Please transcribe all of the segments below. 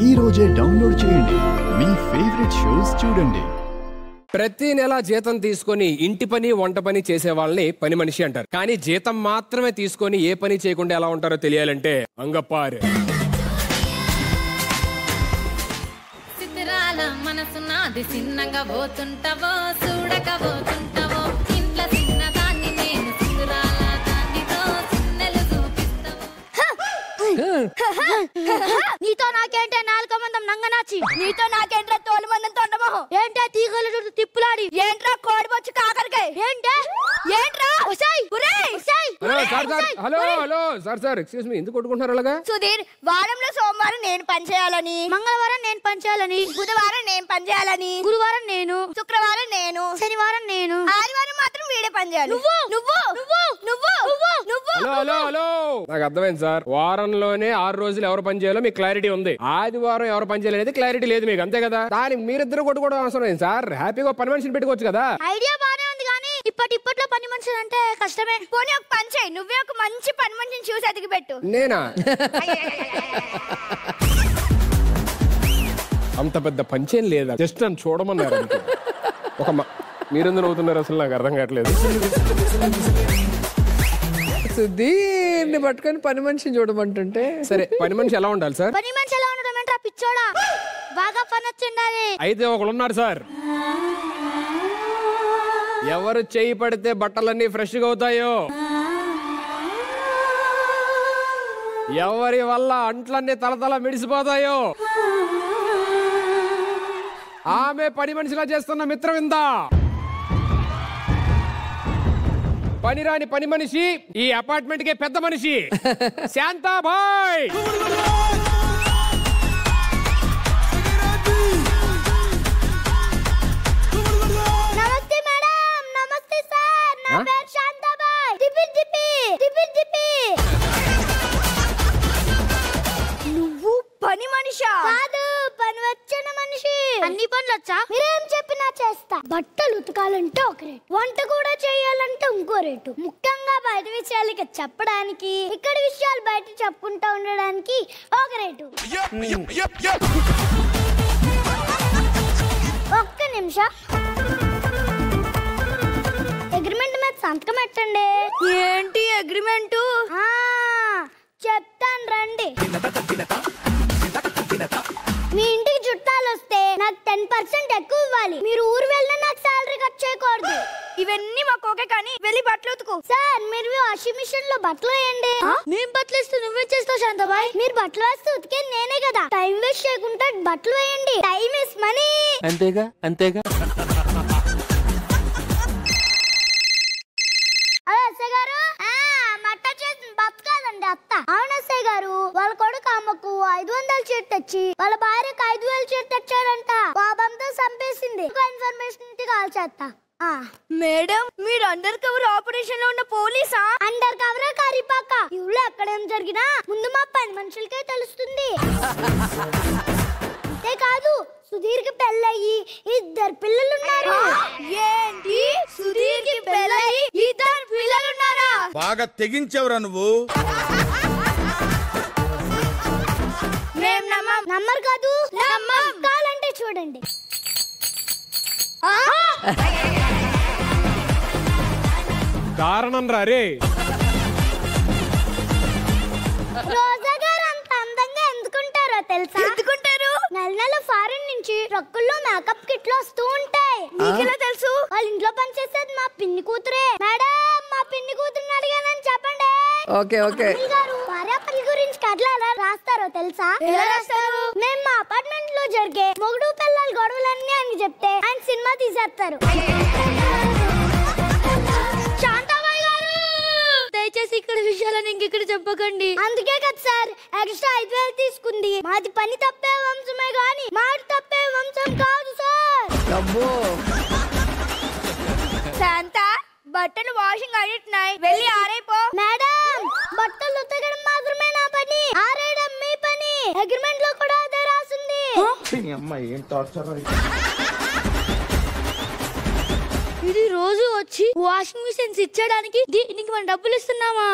ఈ రోజే డౌన్లోడ్ చేయండి, మీ ఫేవరెట్ షోస్ చూడండి. ప్రతి నెల జీతం తీసుకొని ఇంటి పని వంట పని చేసే వాళ్ళని పని మనిషి అంటారు. కానీ జీతం మాత్రమే తీసుకొని ఏ పని చేయకుండా ఎలా ఉంటారో తెలియాలంటే అంగప్పారు. చిత్రాల మనసు నాది చిన్నగా పోతుంటావో చూడకపోతుంటావో ఇంట్లో చిన్నదాన్ని నేను చిత్రాల దానితో చిన్నలు చూపిస్తావో. నీతో నాకేంటే నాలుక మందం నంగనాచి, నీతో నాకేంట్రా తోలు మందం తొండమోహం, ఏంటే తీగలు తిప్పులాడి, ఏంట్రా కోడిపొచ్చు కాకరకాయ, ఏంటే ఏంట్రా హలో సార్ ఎక్స్క్యూజ్ మీ, ఎందుకు కొట్టుకుంటున్నారు అలాగా? సుధీర్, వారంలో సోమవారం నేను పని చేయాలని, మంగళవారం నేను పని చేయాలని, బుధవారం నేను పని చేయాలని, గురువారం నేను, శుక్రవారం నేను, శనివారం నేను, ఆదివారం మాత్రం వీడే పని చేయాలి. నువ్వు నువ్వు నువ్వు నువ్వు నువ్వు హలో నాకు అర్థమైంది సార్. వారంలోనే 6 రోజులు ఎవరు పని చేయాలో మీకు క్లారిటీ ఉంది. ఆదివారం ఎవరు పని చేయాలనేది క్లారిటీ లేదు మీకు, అంతే కదా? దానికి మీరిద్దరు కొట్టుకోవడం అవసరం లేదు సార్. హ్యాపీగా పని మనిషిని పెట్టుకోవచ్చు కదా. ఐడియా బానే ఉంది కానీ ఇప్పట్లో పని మనుషులు అంటే కష్టమే. పోనీ ఒక పని చేయి, నువ్వే ఒక మంచి పని మనిషిని చూసి ఎదిగి పెట్టు. నేనా? అంత పెద్ద పంచేం లేదా, జస్ట్ నన్ను చూడమన్నారు. ఒక మీరెందుకు అవుతున్నారు అసలు నాకు అర్థం కావట్లేదు. సుధీర్ని పట్టుకొని పని మనిషిని చూడమంటుంటే సరే, పని మనిషి ఎలా ఉండాలి సార్? పని మనిషి ఎలా ఉండడం ఏంట్రా పిచ్చోడా, బాగా పని వచ్చిండాలి. అయితే ఒకళ్ళున్నారు సార్, ఎవరు చేయి పడితే బట్టలన్నీ ఫ్రెష్ గా అవుతాయో, ఎవరి వల్ల అంట్లన్నీ తలతల మిడిసిపోతాయో ఆమె పని మనిషిలా చేస్తున్న మిత్రవిందా. పనిరాని పని మనిషి, ఈ అపార్ట్మెంట్ కే పెద్ద మనిషి, శాంతాబాయ్. నమస్తే మేడం, నమస్తే సార్, నా పేరు శాంతాబాయ్. టిపిల్ టిపి టిపిల్ టిపి. నువ్వు పని మనిషా? కాదు, పని వచ్చిన మనిషి. అన్ని పనులు వచ్చా? మీరేం చెప్పినా చేస్తా. బట్టలు ఉతకాలంటే ఒక రేటు, వంట కూడా చేయాలంటే ఇంకో రేటు. ముఖ్యంగా బయట విషయాలకి చెప్పడానికి, ఇక్కడ విషయాలు బయట చెప్పుకుంటా ఉండడానికి ఒక రేటు. ఒక్క నిమిషం, అగ్రిమెంట్ మీద సంతకం పెట్టండి. ఏంటి అగ్రిమెంట్? చెప్తాను రండి. మీ ఇంటికి చుట్టాలు వస్తే నాకు 10% ఎక్కువ ఇవ్వాలి. మీరు ఊరు వెళ్ళినా నాకు సాలరీ కట్ చేయకూడదు. ఇవన్నీ మాకు ఓకే, కానీ వెళ్ళి బట్టలు ఉతుకు. సార్, మీరు వాషింగ్ మిషన్ లో బట్టలు వేయండి. మేము బట్టలు వేస్తే నువ్వే చేస్తావు శాంతాబాయ్. మీరు బట్టలు వేస్తే ఉతికేది నేనే కదా. టైం వేస్ట్ చేయకుండా బట్టలు వేయండి. Time is money. అంతేగా అంతేగా. గారు, మట్ట చేసిన బతకాలండి అత్త. అవును అత్తయ్య గారు, వాళ్ళ కొడుకు అమ్మకు 500 చీర తెచ్చి వాళ్ళ భార్యకు 5000 చీర తెచ్చాడంట. పాపంతో చంపేసింది. ఇన్ఫర్మేషన్ కాల్ చేస్తా. మేడం, మీరు అండర్ కవర్ ఆపరేషన్ లో ఉన్న పోలీసా? Under cover కరిపాక. ఇవ్వలో ఎక్కడేం జరిగినా ముందు మా పని మనుషులకే తెలుస్తుంది. అంతే కాదు, సుధీర్ కి పెళ్ళయి 2 పిల్లలున్నారు. ఏంటి, సుధీర్ కి పెళ్ళయి 2 పిల్లలున్నారా? బాగా తెగించేవరా నువ్వు. నమ్మరు కాదు, కాలంటే చూడండి. కారణం రే. రోజా గారు అంత అందంగా ఎందుకుంటారో తెలుసా? ఎందుకుంటారు? నెల ఫారెన్ నుంచి ట్రక్కుల్లో మేకప్ కిట్లు వస్తూ ఉంటాయి. మీకెలా తెలుసు? వాళ్ళ ఇంట్లో పనిచేసేది మా పిన్ని కూతురే. మేడం, మా పిన్ని కూతురుని అడిగానని చెప్పండి. Okay okay. భార్యాపల్లి గురించి కథలు ఎలా రాస్తారో తెలుసా? ఎలా రాస్తారు? మేము మా అపార్ట్మెంట్ లో జరిగే మొగుడు పిల్లల గొడవలన్నీ అని చెప్తే ఆయన సినిమా తీసేస్తారు. శాంతాబాయ్ గారు, దయచేసి ఇక్కడ విషయాలను ఇంకెక్కడ చెప్పకండి. అందుకే కదా సార్ ఎక్స్ట్రా 5000 తీసుకుంది. మాది పని తప్పే వంశమే గాని మాట తప్పే వంశం కాదు సార్. శాంత, బట్టలు వాషింగ్ అయినాయి, వెళ్ళి ఆరైపో. మేడం, బట్టలు ఉతకడం మాత్రమే నా పని, ఆరేయడం మీ పని. అగ్రిమెంట్ లో కూడా అదే రాసింది. ఇది రోజు వచ్చి వాషింగ్ మిషన్స్ ఇచ్చడానికి దీనికి మనం డబ్బులు ఇస్తున్నామా?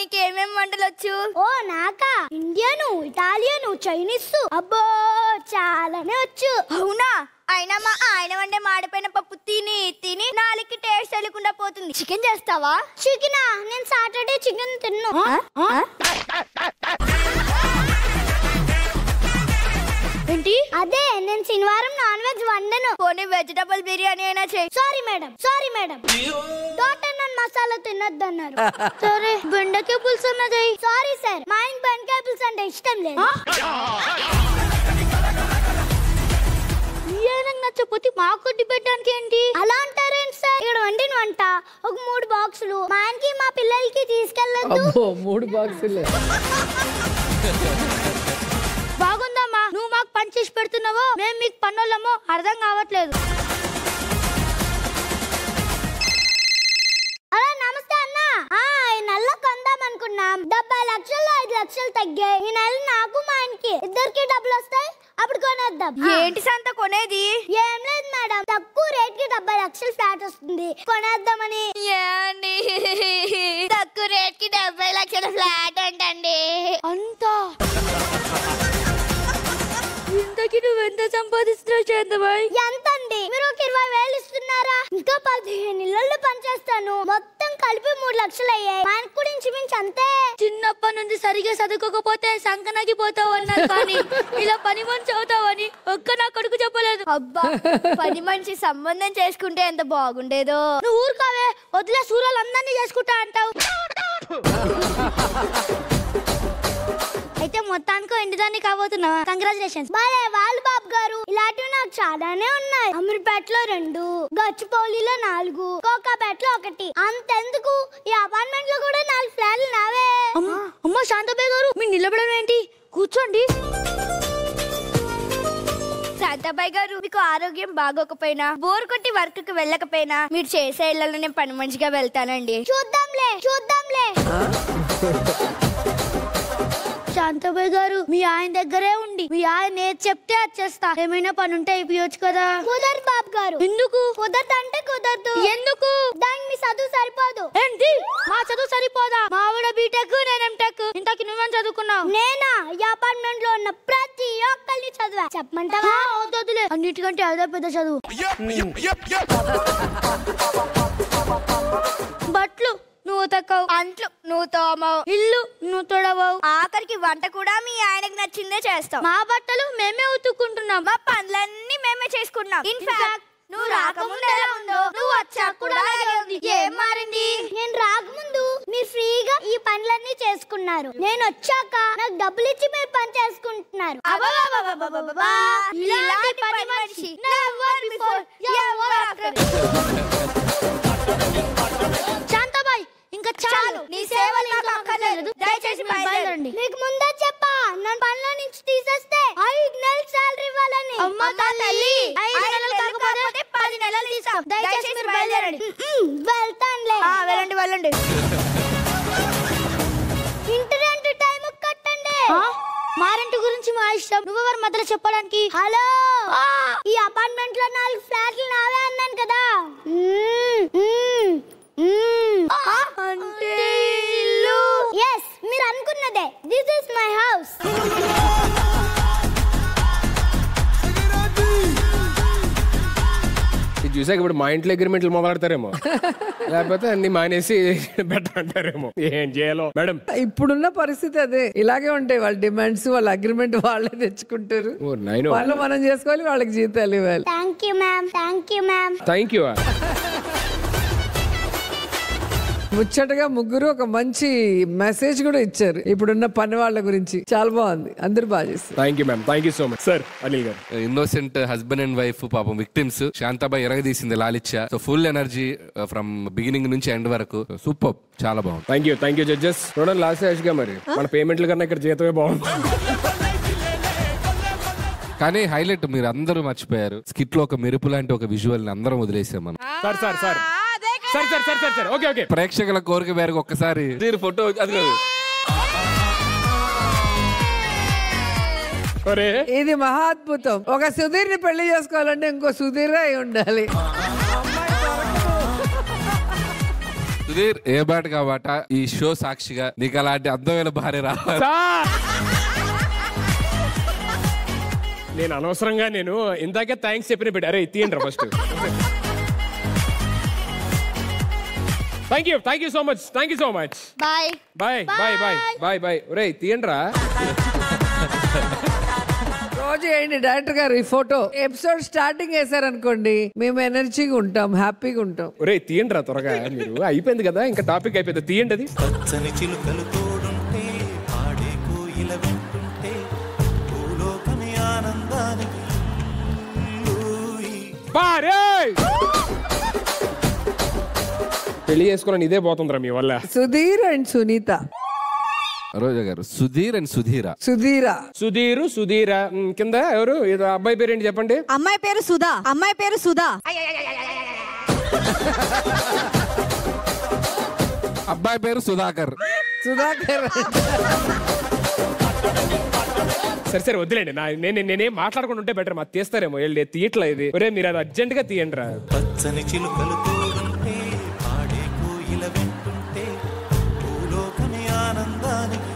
నీకేమేం వంటలు వచ్చు? ఓ నాకా ఇండియను, ఇటాలియను, చైనీస్, అబ్బో చాలానే వచ్చు. అవునా? అయినా మా ఆయన వండే మాడిపోయిన పప్పు తిని తిని నాలుగుకి టేస్ట్ తెలియకుండా పోతుంది. చికెన్ చేస్తావా? చికెనా? నేను సాటర్డే చికెన్ తిన్ను. ఏంటి? అదే నేను శనివారం నాన్ వెజ్ వండను. పోనీ వెజిటబుల్ బిర్యానీ అయినా చేయి. సారీ మేడం డాక్టర్ నన్ను మసాలా తినొద్దన్నారు. సరే బెండకాయ పులుసు అన్నది. సారీ సార్, మా ఇంటి బెండకాయ పులుసు అంటే ఇష్టం లేదు. నచ్చపోతే మాకు కొట్టి పెట్టడానికి ఏంటి? అలా అంటారేంటి సార్? ఇక్కడ వండిన వంట ఒక 3 బాక్సులు మా ఆయనకి మా పిల్లలకి తీసుకెళ్ళొద్దు. 3 బాక్సులు బాగుందమ్మా, నువ్వు మాకు పని చేసి పెడుతున్నావో మేము మీకు పనులమో అర్థం కావట్లేదు. అలా నమస్తే అన్న. ఈ నెల కొందాం అనుకున్నాం. 70 లక్షల్లో 5 లక్షలు తగ్గాయి. ఈ నెల నాకు మా ఆయనకి ఇద్దరికి డబ్బులు వస్తాయి, అప్పుడు కొనేద్దాం. ఏంటి సంత కొనేది? ఏం లేదు మేడం, తక్కువ రేట్ కి 70 లక్షలు ఫ్లాట్ వస్తుంది, కొనేద్దామని. తక్కువ రేట్ కి 70 లక్షల ఫ్లాట్ అంటండి. అంతా ఇంతకి నువ్వెంత సంపాదిస్తున్నావు చంద్రబాయ్? ఎంత అండి? మీరు ఒక 20,000 ఇస్తున్నారా? ఇంకా 15 ఇళ్ళు పనిచేస్తాను, మొత్తం కలిపి 3 లక్షలు అయ్యాయి. మన గురించి మించి అంతే. చిన్నప్పటి నుంచి సరిగా చదువుకోకపోతే సంకనాకి పోతావు అన్నారు, కానీ ఇలా పని మనిషి అవుతావని ఒక్క నా కొడుకు చెప్పలేదు. అబ్బా, పని మనిషి సంబంధం చేసుకుంటే ఎంత బాగుండేదో. నువ్వు ఊరుకోవే, వదిలే సూర్యులు అందరినీ చేసుకుంటా అంటావు. అయితే మొత్తానికి ఎండిదాన్ని కాబోతున్నావా? కంగ్రాచులేషన్స్. బాలే వాళ్ళు బాబు గారు, ఇలాంటివి నాకు చాలానే ఉన్నాయి. అమీర్పేటలో 2, గచ్చిబౌలిలో 4, కోకాపేటలో 1. అంతెందుకు, ఈ అపార్ట్మెంట్ లో కూడా 4 ఫ్లాట్లు నావే. అమ్మ శాంతబాయ్ గారు, మీరు నిలబడడం ఏంటి? కూర్చోండి. శాంతబాయ్ గారు, మీకు ఆరోగ్యం బాగోకపోయినా, బోర్ కొట్టి వర్క్ కి వెళ్ళకపోయినా మీరు చేసే ఇళ్లలో నేను పని మంచిగా వెళ్తానండి. చూద్దాంలే. శాంతబాయ్ గారు, మీ ఆయన దగ్గరే ఉండి మీ ఆయన ఏది చెప్తే అది చేస్తా. ఏమైనా పని ఉంటే అయిపోయొచ్చు కదా. కుదరదు బాబు గారు. ఎందుకు కుదరదు? అంటే కుదరదు. ఎందుకు? దానికి మీ చదువు సరిపోదు. ఏంటి? మా చదువు సరిపోదా? మా ఆవిడ బీటెక్, నేను ఎంటెక్. ఇంతకి నువ్వేం చదువుకున్నావు? నేనా? ఈ అపార్ట్మెంట్ లో ఉన్న ప్రతి ఒక్కరిని చదివా. చెప్పమంటావా? వద్దులే, అన్నిటికంటే అదే పెద్ద చదువు. బట్లు నువ్వు తక్కవు, అంట్లు నువ్వు తోమవు, ఇల్లు నువ్వు తొడవవు, ఆఖరికి వంట కూడా మీ ఆయనకు నచ్చిందే చేస్తావు. మా బట్టలు మేమే ఉతుక్కుంటున్నాం, మా పనులన్నీ మేమే చేసుకుంటున్నాం. ఇన్ఫాక్ట్ నువ్వు రాకముందు ఎలా ఉందో నువ్వు వచ్చాక కూడా అలాగే ఉంది. ఏం మారింది? నేను రాకముందు మీరు ఫ్రీగా ఈ పనులన్నీ చేసుకున్నారు, నేను వచ్చాక నాకు డబ్బులు ఇచ్చి మీరు పని చేసుకుంటున్నారు. ఇలాంటి పని మనిషి నెవర్ బిఫోర్ ఎవర్ ఆఫ్టర్. శాంతబాయ్, ఇంకా చాలు, నీ సేవలు నాకు అక్కర్లేదు, దయచేసి బయలుదేరండి. మీకు ముందే చెప్పా, నన్ను పనిలో నుంచి తీసేస్తే 5 నెలల సాలరీ ఇవ్వాలని. అమ్మ తల్లి, 5 నెలలు కాకపోతే 10 నెలలు తీసాం. దయచేసి మీరు బయలుదేరండి. వెళ్తానులే. వెళ్ళండి. ఇంటి రెంట్ టైం కట్టండి. మా రెంట్ గురించి మా ఇష్టం, నువ్వెవరు మధ్యలో చెప్పడానికి? హలో, ఈ అపార్ట్మెంట్ లో 4 ఫ్లాట్లు నావే అన్నాను కదా. అంటే ఇల్లు? yes, మీరు అనుకున్నదే. This is my house. ఇది చూసాక ఇప్పుడు మా ఇంట్లో అగ్రిమెంట్లు మొదలెడతారేమో, లేకపోతే అన్ని మానేసి పెట్టంటారేమో. ఏం చేయాలో మేడం? ఇప్పుడున్న పరిస్థితి అదే, ఇలాగే ఉంటాయి. వాళ్ళ డిమాండ్స్, వాళ్ళ అగ్రిమెంట్ వాళ్ళే తెచ్చుకుంటారు. వాళ్ళు మనం చేసుకోవాలి, వాళ్ళకి జీతాలు ఇవ్వాలి. Thank you ma'am. Thank you. ముచ్చటగా ముగ్గురు ఒక మంచి మెసేజ్ కూడా ఇచ్చారు ఇప్పుడున్న పని వాళ్ళ గురించి. చాలా బాగుంది, అందరు బాగా చేస్తారు. Thank you ma'am, thank you so much. Sir Anil garu, innocent husband and wife పాపం విక్టిమ్స్. శాంతాబాయ్ ఎరగదీసింది లాలిచ్చ. So full energy from beginning నుంచి ఎండ్ వరకు. సూపర్, చాలా బాగుంది. Thank you judges. చూడండి లాస్ట్ గా మరి మన పేమెంట్ల కన్నా ఇక్కడ జీతమే బాగుంది. కానీ హైలైట్ మీరు అందరూ మర్చిపోయారు, స్కిట్ లో ఒక మెరుపు లాంటి ఒక విజువల్ ని అందరం వదిలేసాం మనం. Sir okay. ప్రేక్షకుల కోరిక మేరకు ఒక్కసారి ఫోటో. అది ఇది మహా అద్భుతం. ఒక సుధీర్ ని పెళ్లి చేసుకోవాలంటే ఇంకో సుధీర్ అయి ఉండాలి. సుధీర్ ఏ బాట కాబట్ట ఈ షో సాక్షిగా నీకు అలాంటి అందమైన భార్య రావాలి. నేను అనవసరంగా ఇందాకే థ్యాంక్స్ చెప్పిన బిడ్డ. అరే తీయండి first. Thank you so much. Bye bye. ఒరే తీయండిరా. రోజు ఏంటి డైరెక్టర్ గారు ఈ ఫోటో ఎపిసోడ్ స్టార్టింగ్ వేసారనుకోండి, మేము ఎనర్జీగా ఉంటాం, హ్యాపీగా ఉంటాం. ఒరే తీయండిరా త్వరగా. మీరు అయిపోయింది కదా, ఇంకా టాపిక్ అయిపోయింది. తీయండి అది. పచ్చని చిలుకలు తోడుంటే పాడే కోయిల వెంటుంటే భూలోకమి ఆనందానికి పెళ్లి చేసుకోవాలని ఇదే పోతుందిరా మీ వల్ల. సుధీర్ అండ్ సునీత. రోజా గారు సుధీర్ అండ్ సుధీరా. సుధీరా కింద ఎవరు? ఇది అబ్బాయి పేరు ఏంటి చెప్పండి? అమ్మాయి పేరు సుధా. అబ్బాయి పేరు సుధాకర్. సరే వద్దులేండి. నేనేం మాట్లాడుకుంటూ ఉంటే బెటర్. మా తీస్తారేమో వెళ్ళి తీయట్లా ఇది. ఒరే మీరు అది అర్జెంట్ గా తీయండి రా. పచ్చని చిలుకలు తోడుంటే పాడే కోయిల వెంటుంటే భూలోకమి ఆనందానికి